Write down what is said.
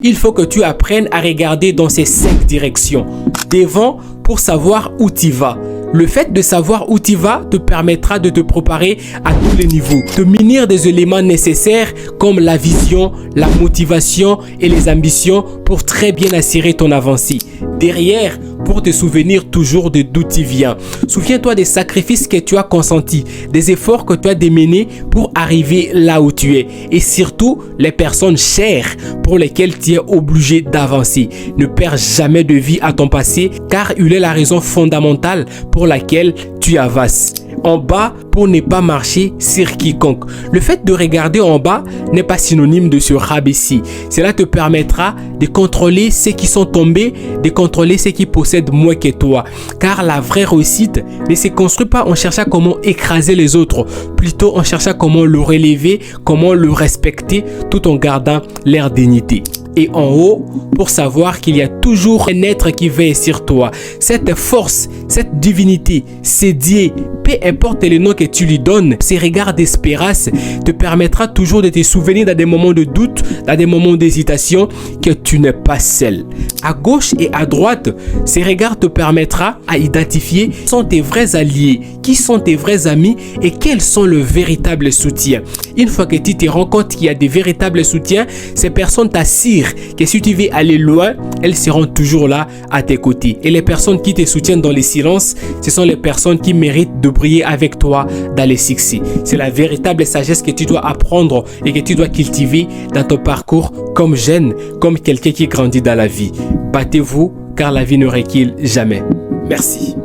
Il faut que tu apprennes à regarder dans ces 5 directions. Devant, pour savoir où tu vas. Le fait de savoir où tu vas te permettra de te préparer à tous les niveaux, de munir des éléments nécessaires comme la vision, la motivation et les ambitions pour très bien assurer ton avancée. Derrière, pour te souvenir toujours de d'où tu viens. Souviens-toi des sacrifices que tu as consentis, des efforts que tu as démenés pour arriver là où tu es et surtout les personnes chères pour lesquelles tu es obligé d'avancer. Ne perds jamais de vue à ton passé car il est la raison fondamentale pour laquelle tu avances. En bas pour ne pas marcher sur quiconque. Le fait de regarder en bas n'est pas synonyme de se rabaisser. Cela te permettra de contrôler ceux qui sont tombés, de contrôler ceux qui possèdent moins que toi. Car la vraie réussite ne se construit pas en cherchant comment écraser les autres, plutôt en cherchant comment le relever, comment le respecter tout en gardant leur dignité. Et en haut, pour savoir qu'il y a toujours un être qui veille sur toi. Cette force, cette divinité, c'est Dieu. Peu importe le nom que tu lui donnes, ces regards d'espérance te permettra toujours de te souvenir dans des moments de doute, dans des moments d'hésitation, que tu n'es pas seul. À gauche et à droite, ces regards te permettra à identifier qui sont tes vrais alliés, qui sont tes vrais amis et quels sont le véritable soutien. Une fois que tu te rends compte qu'il y a des véritables soutiens, ces personnes t'assurent que si tu veux aller loin, elles seront toujours là à tes côtés. Et les personnes qui te soutiennent dans les silences, ce sont les personnes qui méritent de briller avec toi dans les succès. C'est la véritable sagesse que tu dois apprendre et que tu dois cultiver dans ton parcours comme jeune, comme quelqu'un qui grandit dans la vie. Battez-vous car la vie ne recule jamais. Merci.